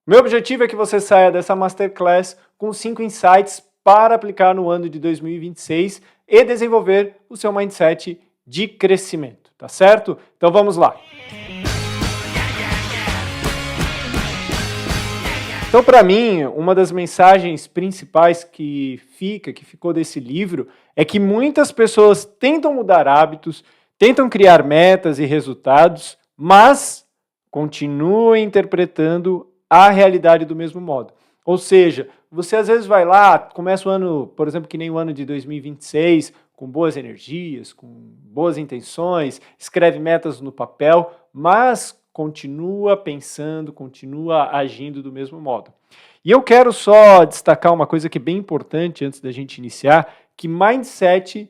Meu objetivo é que você saia dessa Masterclass com 5 insights para aplicar no ano de 2026 e desenvolver o seu mindset de crescimento, tá certo? Então vamos lá! Então, para mim, uma das mensagens principais que ficou desse livro, é que muitas pessoas tentam mudar hábitos, tentam criar metas e resultados, mas continuam interpretando a realidade do mesmo modo. Ou seja, você às vezes vai lá, começa o ano, por exemplo, que nem o ano de 2026, com boas energias, com boas intenções, escreve metas no papel, mas continua pensando, continua agindo do mesmo modo. E eu quero só destacar uma coisa que é bem importante antes da gente iniciar, que mindset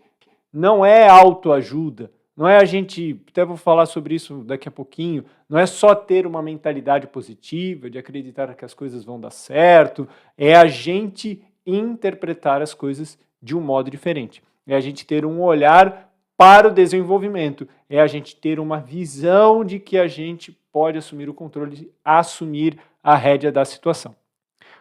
não é autoajuda, não é a gente, até vou falar sobre isso daqui a pouquinho, não é só ter uma mentalidade positiva, de acreditar que as coisas vão dar certo, é a gente interpretar as coisas de um modo diferente. É a gente ter um olhar para o desenvolvimento, é a gente ter uma visão de que a gente pode assumir o controle, assumir a rédea da situação.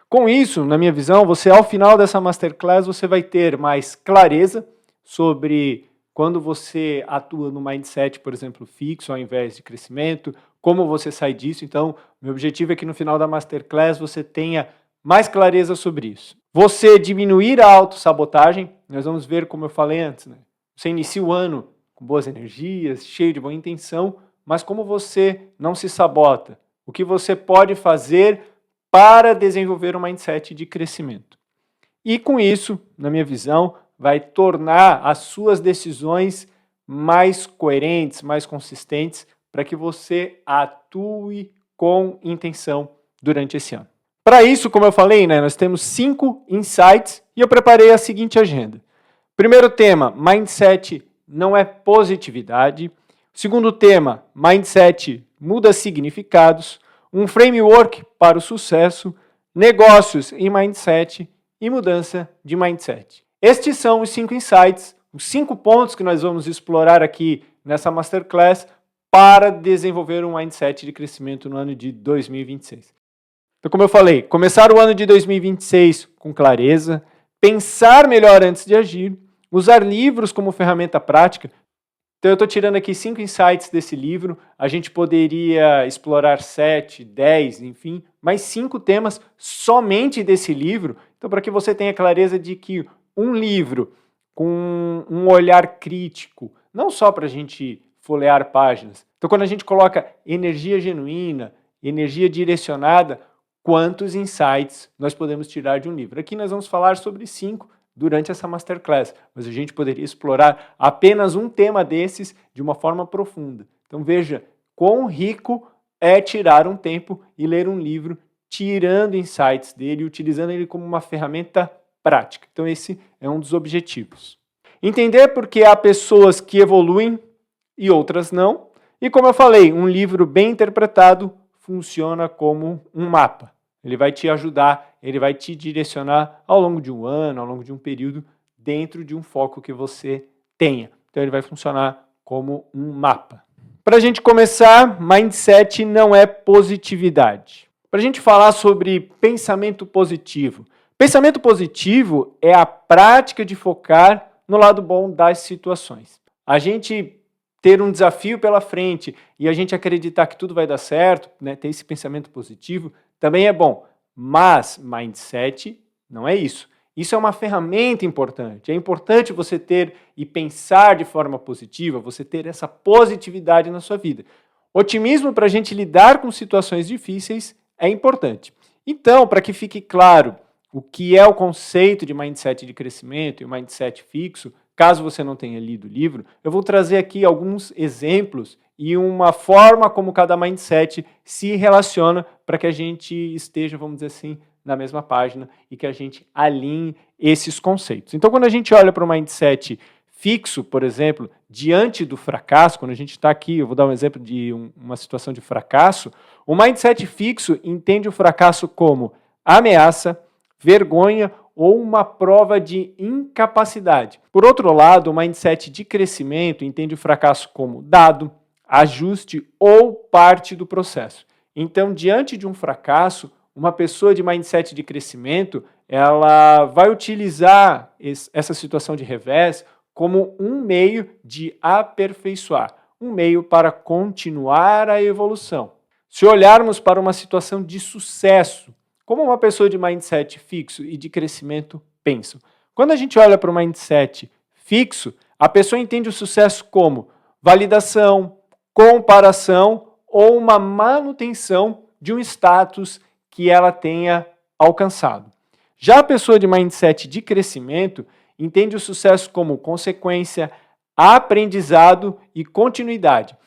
Com isso, na minha visão, você ao final dessa Masterclass, você vai ter mais clareza sobre quando você atua no mindset, por exemplo, fixo ao invés de crescimento, como você sai disso. Então, meu objetivo é que no final da Masterclass você tenha mais clareza sobre isso. Você diminuir a autossabotagem, nós vamos ver como eu falei antes, né? Você inicia o ano com boas energias, cheio de boa intenção, mas como você não se sabota? O que você pode fazer para desenvolver um mindset de crescimento? E com isso, na minha visão, vai tornar as suas decisões mais coerentes, mais consistentes, para que você atue com intenção durante esse ano. Para isso, como eu falei, nós temos 5 insights e eu preparei a seguinte agenda. Primeiro tema, mindset não é positividade. Segundo tema, mindset muda significados. Um framework para o sucesso, negócios e mindset e mudança de mindset. Estes são os 5 insights, os 5 pontos que nós vamos explorar aqui nessa Masterclass para desenvolver um mindset de crescimento no ano de 2026. Então, como eu falei, começar o ano de 2026 com clareza, pensar melhor antes de agir, usar livros como ferramenta prática. Então eu estou tirando aqui 5 insights desse livro, a gente poderia explorar 7, 10, enfim, mais 5 temas somente desse livro, então para que você tenha clareza de que um livro com um olhar crítico, não só para a gente folhear páginas, então quando a gente coloca energia genuína, energia direcionada, quantos insights nós podemos tirar de um livro? Aqui nós vamos falar sobre 5 durante essa Masterclass, mas a gente poderia explorar apenas um tema desses de uma forma profunda. Então veja quão rico é tirar um tempo e ler um livro, tirando insights dele, utilizando ele como uma ferramenta prática. Então esse é um dos objetivos. Entender porque há pessoas que evoluem e outras não. E como eu falei, um livro bem interpretado funciona como um mapa. Ele vai te ajudar, ele vai te direcionar ao longo de um ano, ao longo de um período, dentro de um foco que você tenha. Então ele vai funcionar como um mapa. Para a gente começar, mindset não é positividade. Para a gente falar sobre pensamento positivo. Pensamento positivo é a prática de focar no lado bom das situações. A gente ter um desafio pela frente e a gente acreditar que tudo vai dar certo, ter esse pensamento positivo, também é bom, mas mindset não é isso. Isso é uma ferramenta importante. É importante você ter e pensar de forma positiva, você ter essa positividade na sua vida. Otimismo para a gente lidar com situações difíceis é importante. Então, para que fique claro o que é o conceito de mindset de crescimento e o mindset fixo, caso você não tenha lido o livro, eu vou trazer aqui alguns exemplos e uma forma como cada mindset se relaciona para que a gente esteja, vamos dizer assim, na mesma página e que a gente alinhe esses conceitos. Então, quando a gente olha para o mindset fixo, por exemplo, diante do fracasso, quando a gente está aqui, eu vou dar um exemplo de uma situação de fracasso, o mindset fixo entende o fracasso como ameaça, vergonha ou uma prova de incapacidade. Por outro lado, o mindset de crescimento entende o fracasso como dado, ajuste ou parte do processo. Então, diante de um fracasso, uma pessoa de mindset de crescimento, ela vai utilizar essa situação de revés como um meio de aperfeiçoar, um meio para continuar a evolução. Se olharmos para uma situação de sucesso, como uma pessoa de mindset fixo e de crescimento pensa? Quando a gente olha para o mindset fixo, a pessoa entende o sucesso como validação, comparação ou uma manutenção de um status que ela tenha alcançado. Já a pessoa de mindset de crescimento entende o sucesso como consequência, aprendizado e continuidade.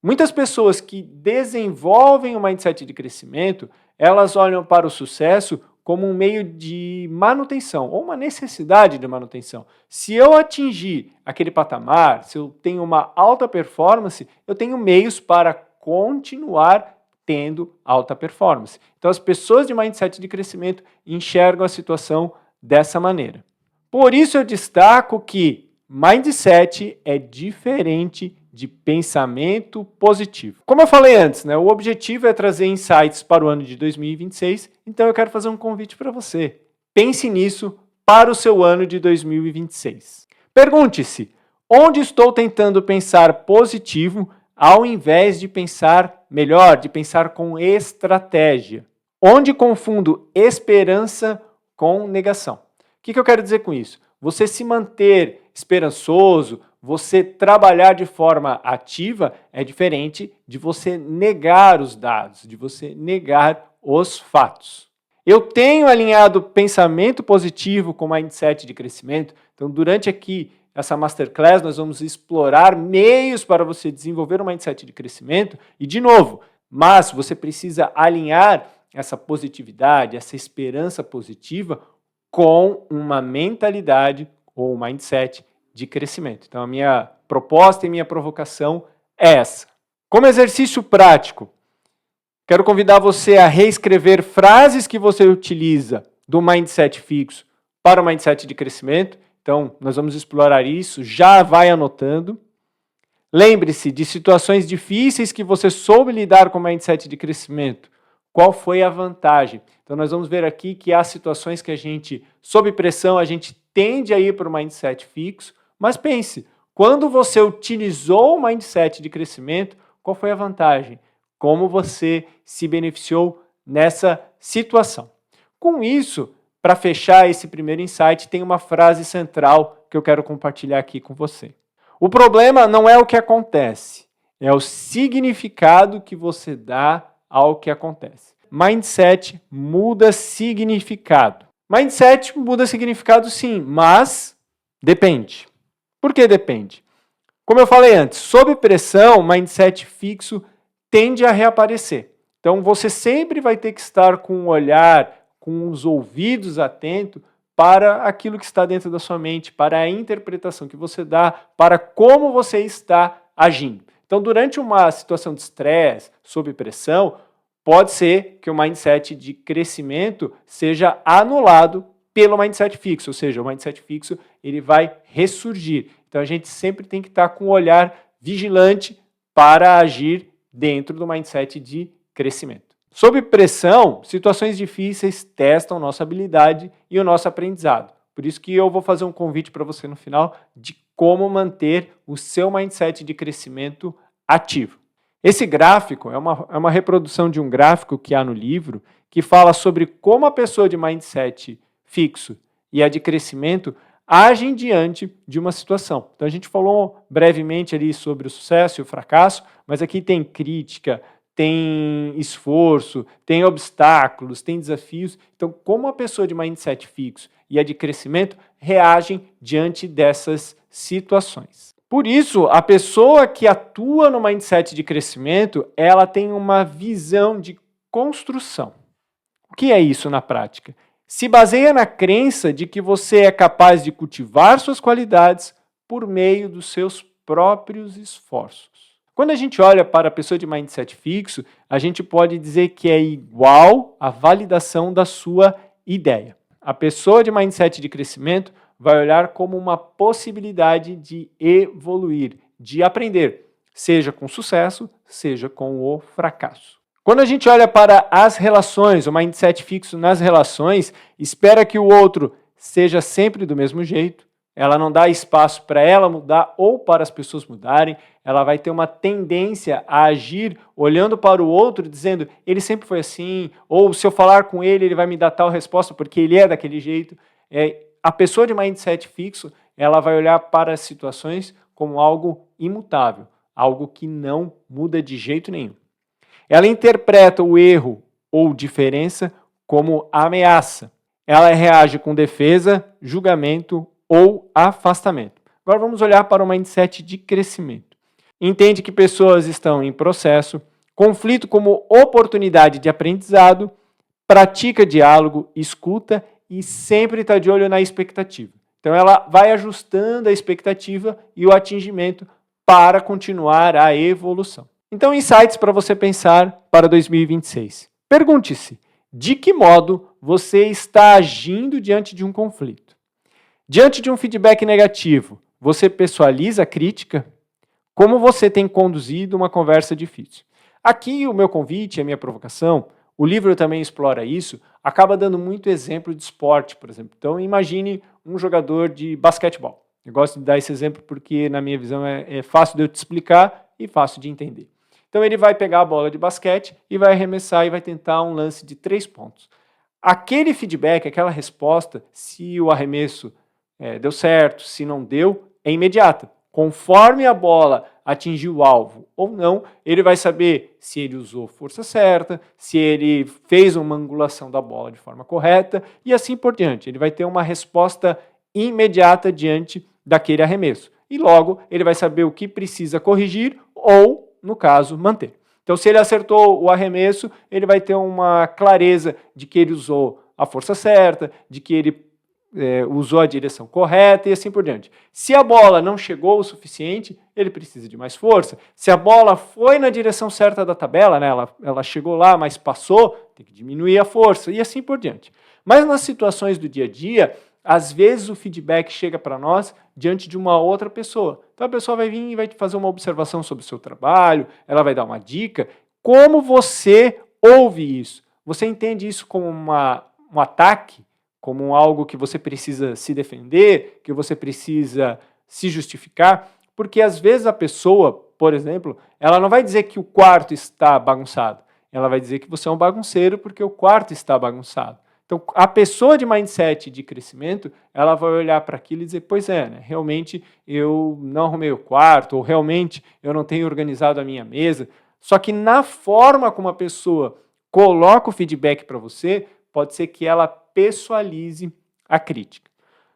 Muitas pessoas que desenvolvem o mindset de crescimento, elas olham para o sucesso como um meio de manutenção, ou uma necessidade de manutenção. Se eu atingir aquele patamar, se eu tenho uma alta performance, eu tenho meios para continuar tendo alta performance. Então, as pessoas de mindset de crescimento enxergam a situação dessa maneira. Por isso, eu destaco que mindset é diferente de pensamento positivo. Como eu falei antes, o objetivo é trazer insights para o ano de 2026, então eu quero fazer um convite para você. Pense nisso para o seu ano de 2026. Pergunte-se, onde estou tentando pensar positivo ao invés de pensar melhor, de pensar com estratégia? Onde confundo esperança com negação? O que eu quero dizer com isso? Você se manter esperançoso, você trabalhar de forma ativa é diferente de você negar os dados, de você negar os fatos. Eu tenho alinhado pensamento positivo com mindset de crescimento, então durante aqui essa Masterclass nós vamos explorar meios para você desenvolver um mindset de crescimento e, de novo, mas você precisa alinhar essa positividade, essa esperança positiva com uma mentalidade ou um mindset de crescimento. Então, a minha proposta e minha provocação é essa. Como exercício prático, quero convidar você a reescrever frases que você utiliza do mindset fixo para o mindset de crescimento. Então, nós vamos explorar isso, já vai anotando. Lembre-se de situações difíceis que você soube lidar com o mindset de crescimento. Qual foi a vantagem? Então, nós vamos ver aqui que há situações que a gente, sob pressão, a gente tende a ir para o mindset fixo, mas pense, quando você utilizou o mindset de crescimento, qual foi a vantagem? Como você se beneficiou nessa situação? Com isso, para fechar esse primeiro insight, tem uma frase central que eu quero compartilhar aqui com você. O problema não é o que acontece, é o significado que você dá ao que acontece. Mindset muda significado. Mindset muda significado sim, mas depende. Por que depende? Como eu falei antes, sob pressão, mindset fixo tende a reaparecer. Então você sempre vai ter que estar com um olhar, com os ouvidos atentos para aquilo que está dentro da sua mente, para a interpretação que você dá, para como você está agindo. Então, durante uma situação de estresse, sob pressão, pode ser que o mindset de crescimento seja anulado pelo mindset fixo, ou seja, o mindset fixo ele vai ressurgir. Então, a gente sempre tem que estar com um olhar vigilante para agir dentro do mindset de crescimento. Sob pressão, situações difíceis testam nossa habilidade e o nosso aprendizado. Por isso que eu vou fazer um convite para você no final de como manter o seu mindset de crescimento ativo. Esse gráfico é uma reprodução de um gráfico que há no livro que fala sobre como a pessoa de mindset fixo e a de crescimento agem diante de uma situação. Então a gente falou brevemente ali sobre o sucesso e o fracasso, mas aqui tem crítica, tem esforço, tem obstáculos, tem desafios. Então, como a pessoa de mindset fixo e a de crescimento reagem diante dessas situações. Por isso, a pessoa que atua no mindset de crescimento, ela tem uma visão de construção. O que é isso na prática? Se baseia na crença de que você é capaz de cultivar suas qualidades por meio dos seus próprios esforços. Quando a gente olha para a pessoa de mindset fixo, a gente pode dizer que é igual à validação da sua ideia. A pessoa de mindset de crescimento vai olhar como uma possibilidade de evoluir, de aprender, seja com sucesso, seja com o fracasso. Quando a gente olha para as relações, o mindset fixo nas relações, espera que o outro seja sempre do mesmo jeito, ela não dá espaço para ela mudar ou para as pessoas mudarem, ela vai ter uma tendência a agir olhando para o outro, dizendo, ele sempre foi assim, ou se eu falar com ele, ele vai me dar tal resposta porque ele é daquele jeito. A pessoa de mindset fixo, ela vai olhar para as situações como algo imutável, algo que não muda de jeito nenhum. Ela interpreta o erro ou diferença como ameaça. Ela reage com defesa, julgamento ou afastamento. Agora vamos olhar para o mindset de crescimento. Entende que pessoas estão em processo, conflito como oportunidade de aprendizado, pratica diálogo, escuta e sempre está de olho na expectativa. Então ela vai ajustando a expectativa e o atingimento para continuar a evolução. Então, insights para você pensar para 2026. Pergunte-se, de que modo você está agindo diante de um conflito? Diante de um feedback negativo, você pessoaliza a crítica? Como você tem conduzido uma conversa difícil? Aqui o meu convite, a minha provocação, o livro também explora isso, acaba dando muito exemplo de esporte, por exemplo. Então, imagine um jogador de basquetebol. Eu gosto de dar esse exemplo porque, na minha visão, é fácil de eu te explicar e fácil de entender. Então ele vai pegar a bola de basquete e vai arremessar e vai tentar um lance de 3 pontos. Aquele feedback, aquela resposta, se o arremesso deu certo, se não deu, é imediata. Conforme a bola atingiu o alvo ou não, ele vai saber se ele usou força certa, se ele fez uma angulação da bola de forma correta e assim por diante. Ele vai ter uma resposta imediata diante daquele arremesso. E logo ele vai saber o que precisa corrigir ou, no caso, manter. Então, se ele acertou o arremesso, ele vai ter uma clareza de que ele usou a força certa, de que ele usou a direção correta e assim por diante. Se a bola não chegou o suficiente, ele precisa de mais força. Se a bola foi na direção certa da tabela, né, ela chegou lá, mas passou, tem que diminuir a força e assim por diante. Mas nas situações do dia a dia, às vezes o feedback chega para nós diante de uma outra pessoa. Então a pessoa vai vir e vai fazer uma observação sobre o seu trabalho, ela vai dar uma dica. Como você ouve isso? Você entende isso como um ataque? Como algo que você precisa se defender, que você precisa se justificar? Porque às vezes a pessoa, por exemplo, ela não vai dizer que o quarto está bagunçado. Ela vai dizer que você é um bagunceiro porque o quarto está bagunçado. Então, a pessoa de mindset de crescimento, ela vai olhar para aquilo e dizer, pois é, né, realmente eu não arrumei o quarto, ou realmente eu não tenho organizado a minha mesa. Só que na forma como a pessoa coloca o feedback para você, pode ser que ela pessoalize a crítica.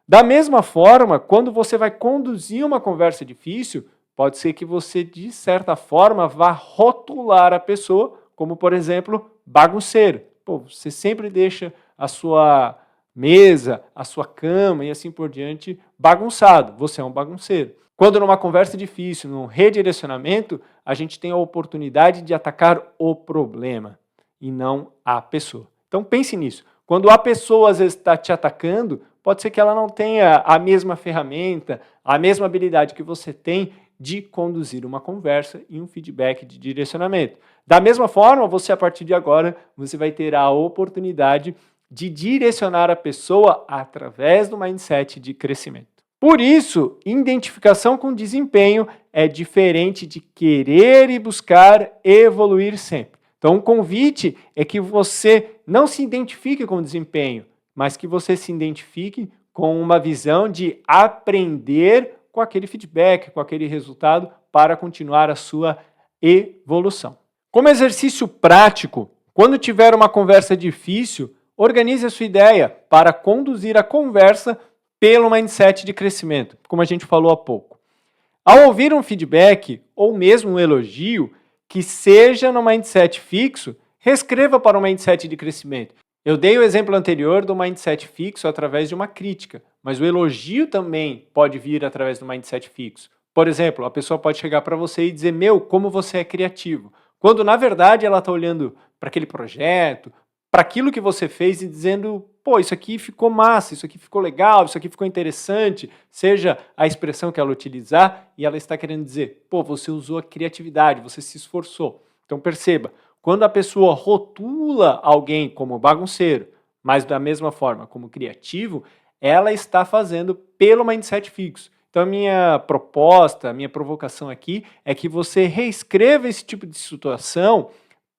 Da mesma forma, quando você vai conduzir uma conversa difícil, pode ser que você, de certa forma, vá rotular a pessoa, como, por exemplo, bagunceiro. Pô, você sempre deixa a sua mesa, a sua cama e assim por diante bagunçado. Você é um bagunceiro. Quando numa conversa difícil, num redirecionamento, a gente tem a oportunidade de atacar o problema e não a pessoa. Então pense nisso. Quando a pessoa às vezes está te atacando, pode ser que ela não tenha a mesma ferramenta, a mesma habilidade que você tem de conduzir uma conversa e um feedback de direcionamento. Da mesma forma, você a partir de agora, você vai ter a oportunidade de direcionar a pessoa através do mindset de crescimento. Por isso, identificação com desempenho é diferente de querer e buscar evoluir sempre. Então, o convite é que você não se identifique com desempenho, mas que você se identifique com uma visão de aprender com aquele feedback, com aquele resultado, para continuar a sua evolução. Como exercício prático, quando tiver uma conversa difícil, organize a sua ideia para conduzir a conversa pelo mindset de crescimento, como a gente falou há pouco. Ao ouvir um feedback ou mesmo um elogio, que seja no mindset fixo, reescreva para o mindset de crescimento. Eu dei o exemplo anterior do mindset fixo através de uma crítica, mas o elogio também pode vir através do mindset fixo. Por exemplo, a pessoa pode chegar para você e dizer, como você é criativo. Quando, na verdade, ela está olhando para aquele projeto, para aquilo que você fez e dizendo, isso aqui ficou massa, isso aqui ficou legal, isso aqui ficou interessante, seja a expressão que ela utilizar, e ela está querendo dizer, você usou a criatividade, você se esforçou. Então perceba, Quando a pessoa rotula alguém como bagunceiro, mas da mesma forma como criativo, ela está fazendo pelo mindset fixo. Então, a minha proposta, a minha provocação aqui é que você reescreva esse tipo de situação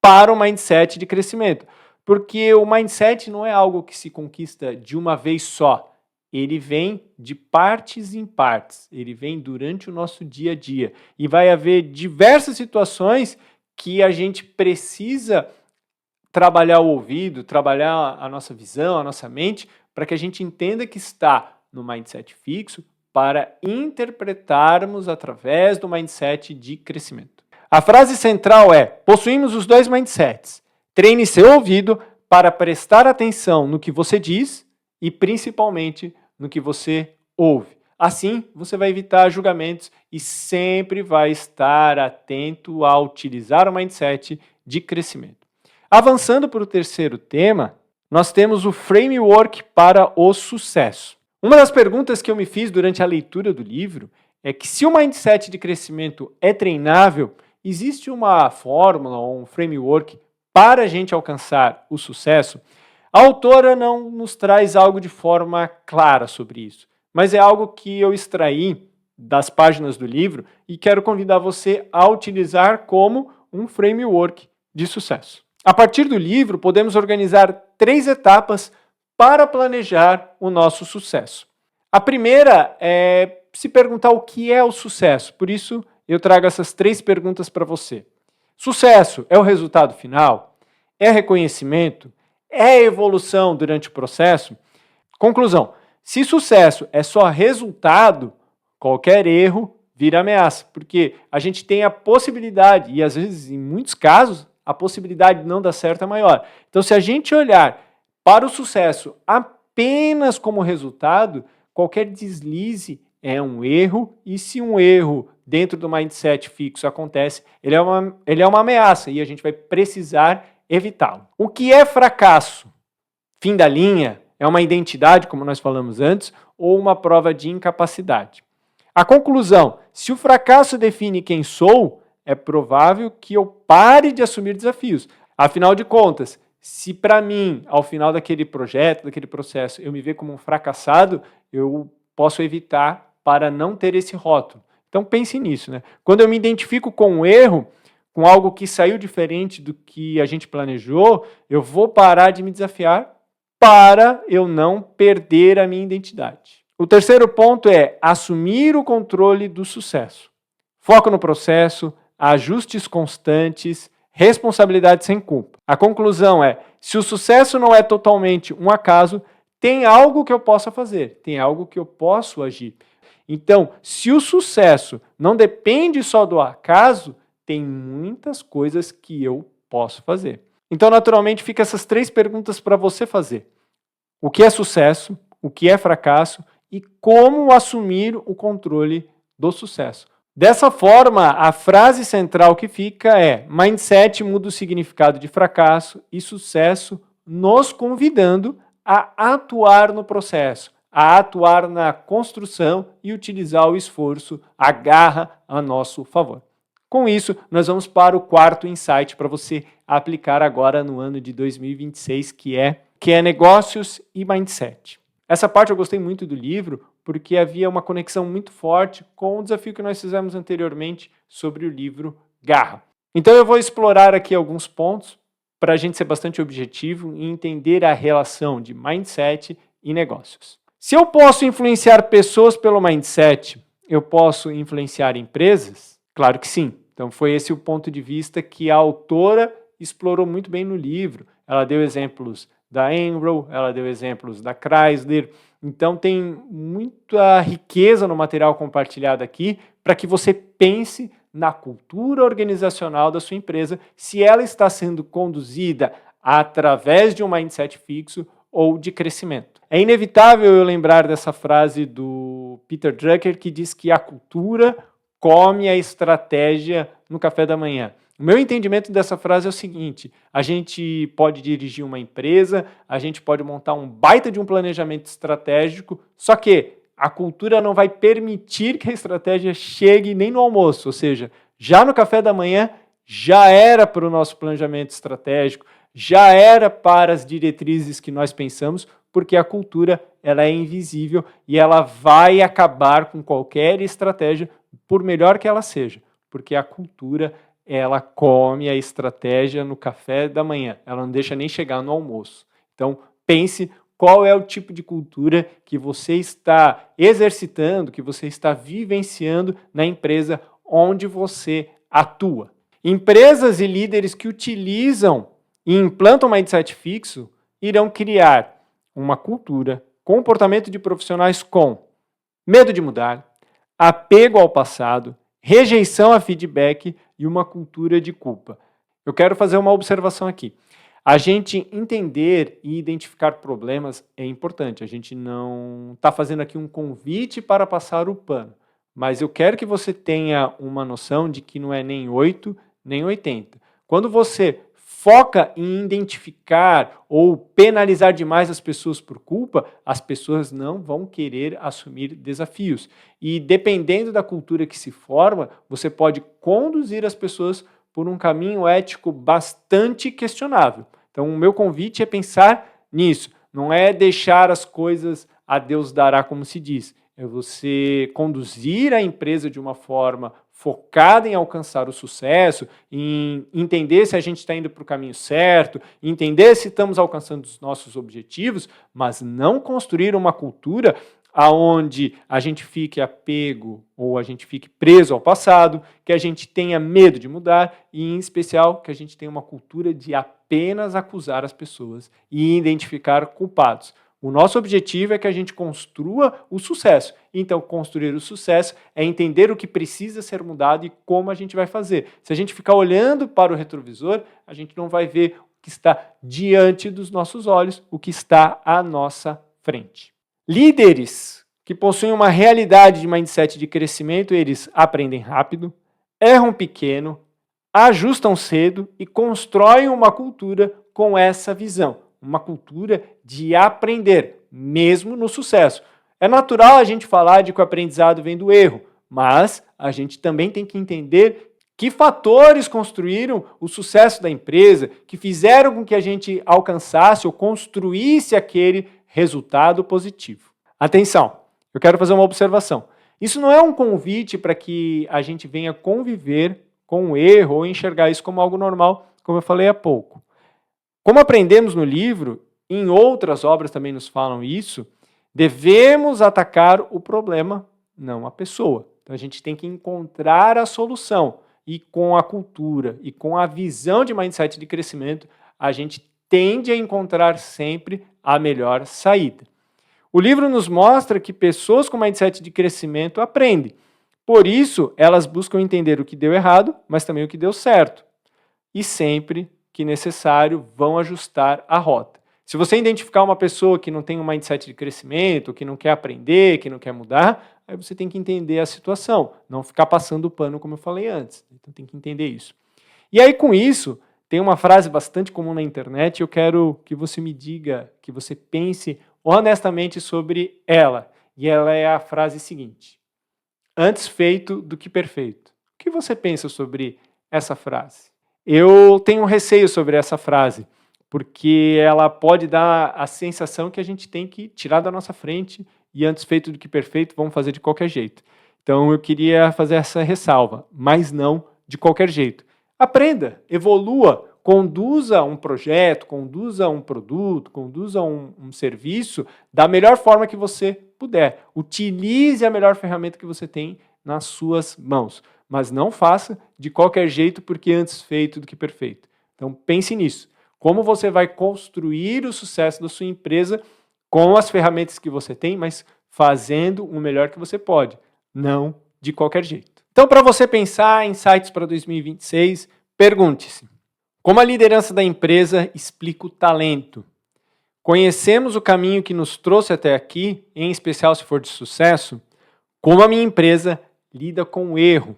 para o mindset de crescimento. Porque o mindset não é algo que se conquista de uma vez só. Ele vem de partes em partes. Ele vem durante o nosso dia a dia. E vai haver diversas situações que a gente precisa trabalhar o ouvido, trabalhar a nossa visão, a nossa mente, para que a gente entenda que está no mindset fixo, para interpretarmos através do mindset de crescimento. A frase central é: possuímos os dois mindsets. Treine seu ouvido para prestar atenção no que você diz e principalmente no que você ouve. Assim, você vai evitar julgamentos e sempre vai estar atento a utilizar o mindset de crescimento. Avançando para o terceiro tema, nós temos o framework para o sucesso. Uma das perguntas que eu me fiz durante a leitura do livro é que se o mindset de crescimento é treinável, existe uma fórmula ou um framework para a gente alcançar o sucesso? A autora não nos traz algo de forma clara sobre isso, mas é algo que eu extraí das páginas do livro e quero convidar você a utilizar como um framework de sucesso. A partir do livro, podemos organizar 3 etapas para planejar o nosso sucesso. A primeira é se perguntar o que é o sucesso. Por isso, eu trago essas 3 perguntas para você. Sucesso é o resultado final? É reconhecimento? É evolução durante o processo? Conclusão: se sucesso é só resultado, qualquer erro vira ameaça, porque a gente tem a possibilidade, e às vezes, em muitos casos, a possibilidade de não dar certo é maior. Então, se a gente olhar para o sucesso apenas como resultado, qualquer deslize é um erro, e se um erro dentro do mindset fixo acontece, ele é uma ameaça e a gente vai precisar evitá-lo. O que é fracasso? Fim da linha? É uma identidade, como nós falamos antes, ou uma prova de incapacidade? A conclusão: se o fracasso define quem sou, é provável que eu pare de assumir desafios. Afinal de contas, se para mim, ao final daquele projeto, daquele processo, eu me ver como um fracassado, eu posso evitar para não ter esse rótulo. Então pense nisso, né? Quando eu me identifico com um erro, com algo que saiu diferente do que a gente planejou, eu vou parar de me desafiar para eu não perder a minha identidade. O terceiro ponto é assumir o controle do sucesso. Foco no processo, ajustes constantes, responsabilidade sem culpa. A conclusão é: se o sucesso não é totalmente um acaso, tem algo que eu possa fazer, tem algo que eu posso agir. Então, se o sucesso não depende só do acaso, tem muitas coisas que eu posso fazer. Então, naturalmente, fica essas 3 perguntas para você fazer. O que é sucesso? O que é fracasso? E como assumir o controle do sucesso? Dessa forma, a frase central que fica é: mindset muda o significado de fracasso e sucesso, nos convidando a atuar no processo, a atuar na construção e utilizar o esforço, a garra a nosso favor. Com isso, nós vamos para o 4º insight para você aplicar agora no ano de 2026, que é negócios e mindset. Essa parte eu gostei muito do livro, porque havia uma conexão muito forte com o desafio que nós fizemos anteriormente sobre o livro Garra. Então eu vou explorar aqui alguns pontos para a gente ser bastante objetivo e entender a relação de mindset e negócios. Se eu posso influenciar pessoas pelo mindset, eu posso influenciar empresas? Claro que sim. Então foi esse o ponto de vista que a autora explorou muito bem no livro. Ela deu exemplos da Enron, ela deu exemplos da Chrysler. Então tem muita riqueza no material compartilhado aqui para que você pense na cultura organizacional da sua empresa, se ela está sendo conduzida através de um mindset fixo ou de crescimento. É inevitável eu lembrar dessa frase do Peter Drucker, que diz que a cultura come a estratégia no café da manhã. O meu entendimento dessa frase é o seguinte: a gente pode dirigir uma empresa, a gente pode montar um baita de um planejamento estratégico, só que a cultura não vai permitir que a estratégia chegue nem no almoço, ou seja, já no café da manhã já era para o nosso planejamento estratégico, já era para as diretrizes que nós pensamos, porque a cultura ela é invisível e ela vai acabar com qualquer estratégia, por melhor que ela seja, porque a cultura ela come a estratégia no café da manhã, ela não deixa nem chegar no almoço. Então, pense qual é o tipo de cultura que você está exercitando, que você está vivenciando na empresa onde você atua. Empresas e líderes que utilizam e implantam um mindset fixo irão criar uma cultura, comportamento de profissionais com medo de mudar, apego ao passado, rejeição a feedback e uma cultura de culpa. Eu quero fazer uma observação aqui. A gente entender e identificar problemas é importante. A gente não está fazendo aqui um convite para passar o pano, mas eu quero que você tenha uma noção de que não é nem 8, nem 80. Quando você foca em identificar ou penalizar demais as pessoas por culpa, as pessoas não vão querer assumir desafios. E dependendo da cultura que se forma, você pode conduzir as pessoas por um caminho ético bastante questionável. Então, o meu convite é pensar nisso. Não é deixar as coisas a Deus dará, como se diz. É você conduzir a empresa de uma forma focada em alcançar o sucesso, em entender se a gente está indo para o caminho certo, entender se estamos alcançando os nossos objetivos, mas não construir uma cultura aonde a gente fique apego ou a gente fique preso ao passado, que a gente tenha medo de mudar e, em especial, que a gente tenha uma cultura de apenas acusar as pessoas e identificar culpados. O nosso objetivo é que a gente construa o sucesso. Então, construir o sucesso é entender o que precisa ser mudado e como a gente vai fazer. Se a gente ficar olhando para o retrovisor, a gente não vai ver o que está diante dos nossos olhos, o que está à nossa frente. Líderes que possuem uma realidade de mindset de crescimento, eles aprendem rápido, erram pequeno, ajustam cedo e constroem uma cultura com essa visão. Uma cultura de aprender, mesmo no sucesso. É natural a gente falar de que o aprendizado vem do erro, mas a gente também tem que entender que fatores construíram o sucesso da empresa, que fizeram com que a gente alcançasse ou construísse aquele resultado positivo. Atenção, eu quero fazer uma observação. Isso não é um convite para que a gente venha conviver com o erro ou enxergar isso como algo normal, como eu falei há pouco. Como aprendemos no livro, em outras obras também nos falam isso, devemos atacar o problema, não a pessoa. Então a gente tem que encontrar a solução. E com a cultura e com a visão de mindset de crescimento, a gente tende a encontrar sempre a melhor saída. O livro nos mostra que pessoas com mindset de crescimento aprendem. Por isso, elas buscam entender o que deu errado, mas também o que deu certo. E sempre que necessário, vão ajustar a rota. Se você identificar uma pessoa que não tem um mindset de crescimento, que não quer aprender, que não quer mudar, aí você tem que entender a situação, não ficar passando o pano, como eu falei antes. Então tem que entender isso. E aí, com isso, tem uma frase bastante comum na internet, eu quero que você me diga, que você pense honestamente sobre ela. E ela é a frase seguinte: antes feito do que perfeito. O que você pensa sobre essa frase? Eu tenho um receio sobre essa frase, porque ela pode dar a sensação que a gente tem que tirar da nossa frente e antes feito do que perfeito, vamos fazer de qualquer jeito. Então eu queria fazer essa ressalva, mas não de qualquer jeito. Aprenda, evolua, conduza um projeto, conduza um produto, conduza um serviço da melhor forma que você puder. Utilize a melhor ferramenta que você tem nas suas mãos. Mas não faça de qualquer jeito, porque antes feito do que perfeito. Então pense nisso. Como você vai construir o sucesso da sua empresa com as ferramentas que você tem, mas fazendo o melhor que você pode, não de qualquer jeito. Então, para você pensar em insights para 2026, pergunte-se: como a liderança da empresa explica o talento? Conhecemos o caminho que nos trouxe até aqui, em especial se for de sucesso? Como a minha empresa lida com o erro?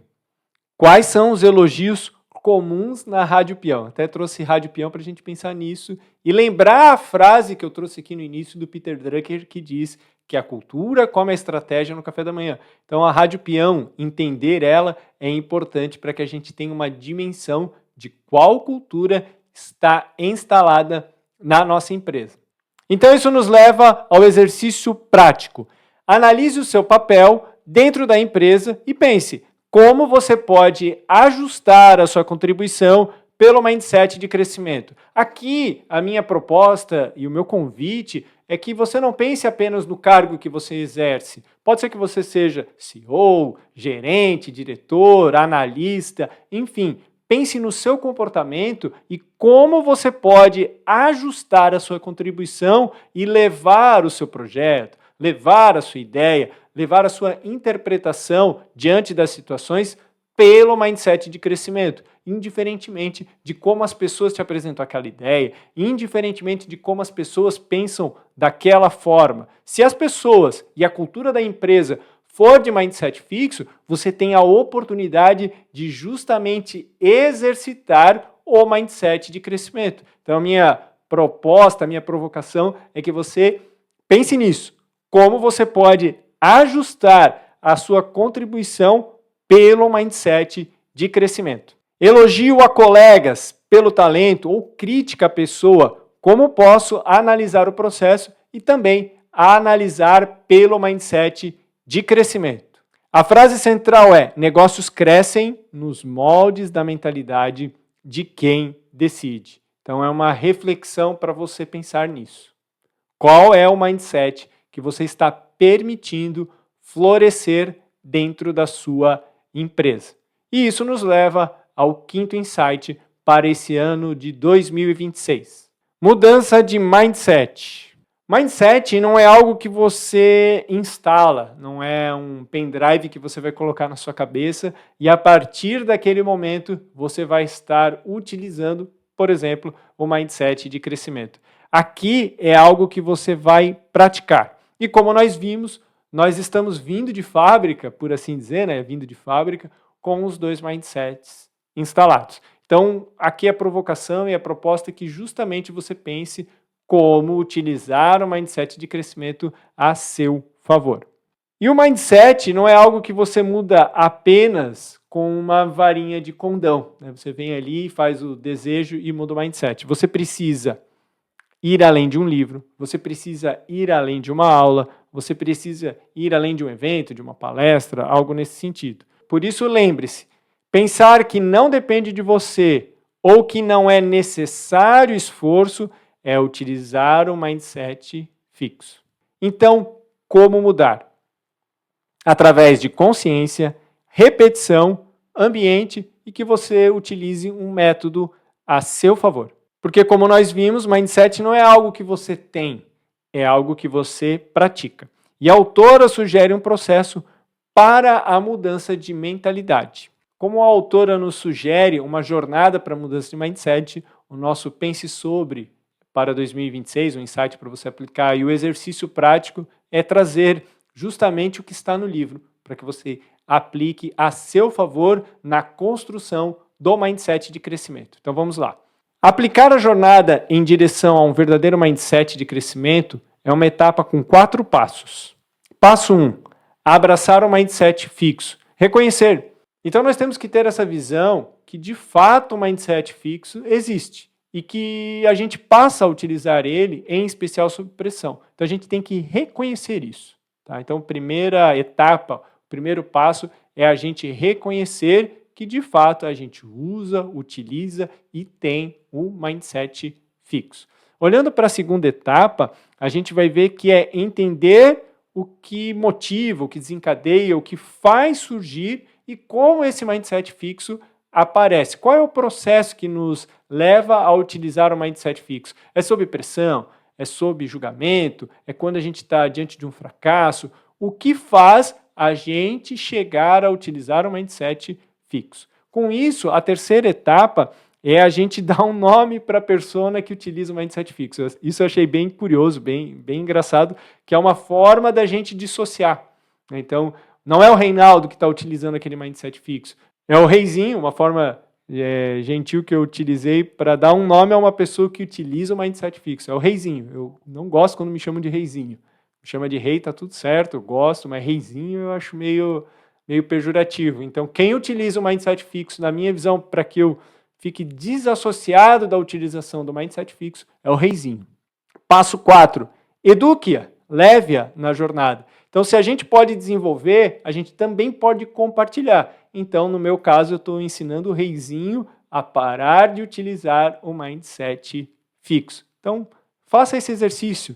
Quais são os elogios comuns na Rádio Peão? Até trouxe Rádio Peão para a gente pensar nisso e lembrar a frase que eu trouxe aqui no início do Peter Drucker, que diz que é a cultura, como a estratégia no café da manhã. Então, a Rádio Peão, entender ela é importante para que a gente tenha uma dimensão de qual cultura está instalada na nossa empresa. Então, isso nos leva ao exercício prático. Analise o seu papel dentro da empresa e pense como você pode ajustar a sua contribuição pelo mindset de crescimento. Aqui, a minha proposta e o meu convite é que você não pense apenas no cargo que você exerce. Pode ser que você seja CEO, gerente, diretor, analista, enfim. Pense no seu comportamento e como você pode ajustar a sua contribuição e levar o seu projeto, levar a sua ideia, levar a sua interpretação diante das situações pelo mindset de crescimento, indiferentemente de como as pessoas te apresentam aquela ideia, indiferentemente de como as pessoas pensam daquela forma. Se as pessoas e a cultura da empresa for de mindset fixo, você tem a oportunidade de justamente exercitar o mindset de crescimento. Então, a minha proposta, a minha provocação é que você pense nisso. Como você pode ajustar a sua contribuição pelo mindset de crescimento. Elogio a colegas pelo talento ou crítica à pessoa, como posso analisar o processo e também analisar pelo mindset de crescimento. A frase central é: negócios crescem nos moldes da mentalidade de quem decide. Então é uma reflexão para você pensar nisso. Qual é o mindset que você está permitindo florescer dentro da sua empresa? E isso nos leva ao quinto insight para esse ano de 2026. Mudança de mindset. Mindset não é algo que você instala, não é um pendrive que você vai colocar na sua cabeça e a partir daquele momento você vai estar utilizando, por exemplo, o mindset de crescimento. Aqui é algo que você vai praticar. E como nós vimos, nós estamos vindo de fábrica, por assim dizer, vindo de fábrica, com os dois mindsets instalados. Então, aqui a provocação e a proposta é que justamente você pense como utilizar o mindset de crescimento a seu favor. E o mindset não é algo que você muda apenas com uma varinha de condão. Você vem ali, faz o desejo e muda o mindset. Você precisa ir além de um livro, você precisa ir além de uma aula, você precisa ir além de um evento, de uma palestra, algo nesse sentido. Por isso, lembre-se, pensar que não depende de você ou que não é necessário esforço é utilizar o mindset fixo. Então, como mudar? Através de consciência, repetição, ambiente e que você utilize um método a seu favor. Porque, como nós vimos, mindset não é algo que você tem, é algo que você pratica. E a autora sugere um processo para a mudança de mentalidade. Como a autora nos sugere uma jornada para a mudança de mindset, o nosso Pense Sobre para 2026, um insight para você aplicar, e o exercício prático é trazer justamente o que está no livro, para que você aplique a seu favor na construção do mindset de crescimento. Então vamos lá. Aplicar a jornada em direção a um verdadeiro mindset de crescimento é uma etapa com 4 passos. Passo 1. Abraçar o mindset fixo. Reconhecer. Então nós temos que ter essa visão que de fato o mindset fixo existe e que a gente passa a utilizar ele, em especial sob pressão. Então a gente tem que reconhecer isso. Tá? Então, primeira etapa, o primeiro passo é a gente reconhecer que de fato a gente usa, utiliza e tem o mindset fixo. Olhando para a segunda etapa, a gente vai ver que é entender o que motiva, o que desencadeia, o que faz surgir e como esse mindset fixo aparece. Qual é o processo que nos leva a utilizar o mindset fixo? É sob pressão? É sob julgamento? É quando a gente está diante de um fracasso? O que faz a gente chegar a utilizar o mindset fixo? Com isso, a terceira etapa é a gente dar um nome para a persona que utiliza o mindset fixo. Isso eu achei bem curioso, bem engraçado, que é uma forma da gente dissociar. Então, não é o Reinaldo que está utilizando aquele mindset fixo, é o Reizinho, uma forma gentil que eu utilizei para dar um nome a uma pessoa que utiliza o mindset fixo. É o Reizinho. Eu não gosto quando me chamam de Reizinho. chama de rei, tá tudo certo, eu gosto, mas reizinho eu acho meio pejorativo. Então, quem utiliza o mindset fixo, na minha visão, para que eu fique desassociado da utilização do mindset fixo, é o reizinho. Passo 4, eduque-a, leve-a na jornada. Então, se a gente pode desenvolver, a gente também pode compartilhar. Então, no meu caso, eu estou ensinando o reizinho a parar de utilizar o mindset fixo. Então, faça esse exercício.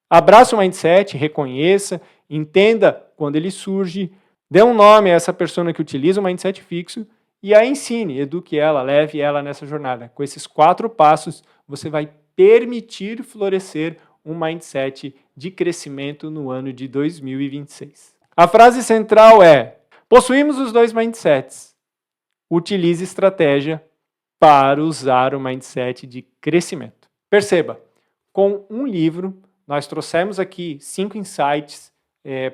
Abraça o mindset, reconheça, entenda quando ele surge, dê um nome a essa pessoa que utiliza o mindset fixo e a ensine, eduque ela, leve ela nessa jornada. Com esses 4 passos, você vai permitir florescer um mindset de crescimento no ano de 2026. A frase central é: possuímos os 2 mindsets. Utilize estratégia para usar o mindset de crescimento. Perceba, com um livro, nós trouxemos aqui 5 insights,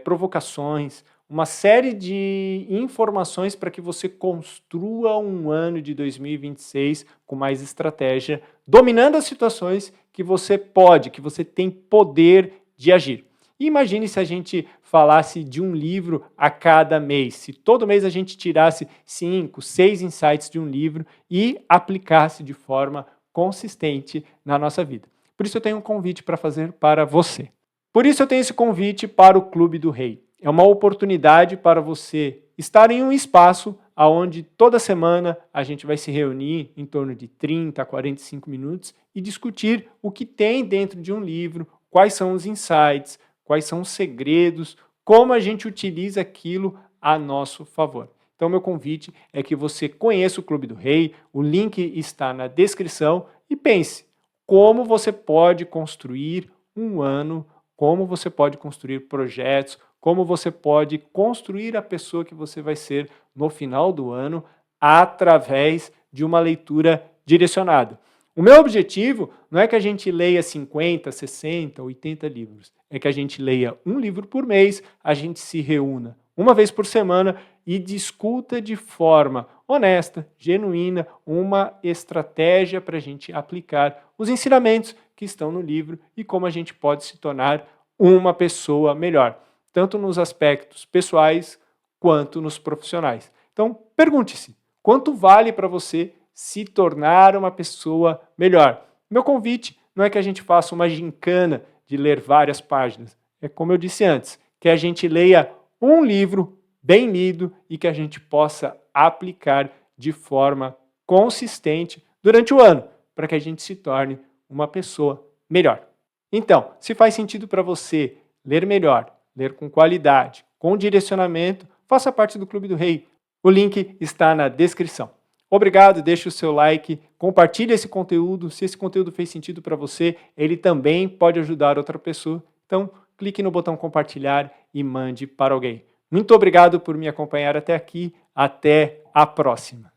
provocações, uma série de informações para que você construa um ano de 2026 com mais estratégia, dominando as situações que você pode, que você tem poder de agir. E imagine se a gente falasse de um livro a cada mês, se todo mês a gente tirasse 5, 6 insights de um livro e aplicasse de forma consistente na nossa vida. Por isso eu tenho um convite para fazer para você. Por isso eu tenho esse convite para o Clube do Rei. É uma oportunidade para você estar em um espaço onde toda semana a gente vai se reunir em torno de 30 a 45 minutos e discutir o que tem dentro de um livro, quais são os insights, quais são os segredos, como a gente utiliza aquilo a nosso favor. Então, meu convite é que você conheça o Clube do Rei, o link está na descrição e pense como você pode construir um ano, como você pode construir projetos, como você pode construir a pessoa que você vai ser no final do ano através de uma leitura direcionada. O meu objetivo não é que a gente leia 50, 60, 80 livros, é que a gente leia um livro por mês, a gente se reúna uma vez por semana e discuta de forma honesta, genuína, uma estratégia para a gente aplicar os ensinamentos que estão no livro e como a gente pode se tornar uma pessoa melhor, tanto nos aspectos pessoais quanto nos profissionais. Então, pergunte-se, quanto vale para você se tornar uma pessoa melhor? Meu convite não é que a gente faça uma gincana de ler várias páginas, é como eu disse antes, que a gente leia um livro bem lido e que a gente possa aplicar de forma consistente durante o ano, para que a gente se torne uma pessoa melhor. Então, se faz sentido para você ler melhor, ler com qualidade, com direcionamento, faça parte do Clube do Rei. O link está na descrição. Obrigado, deixe o seu like, compartilhe esse conteúdo. Se esse conteúdo fez sentido para você, ele também pode ajudar outra pessoa. Então, clique no botão compartilhar e mande para alguém. Muito obrigado por me acompanhar até aqui. Até a próxima.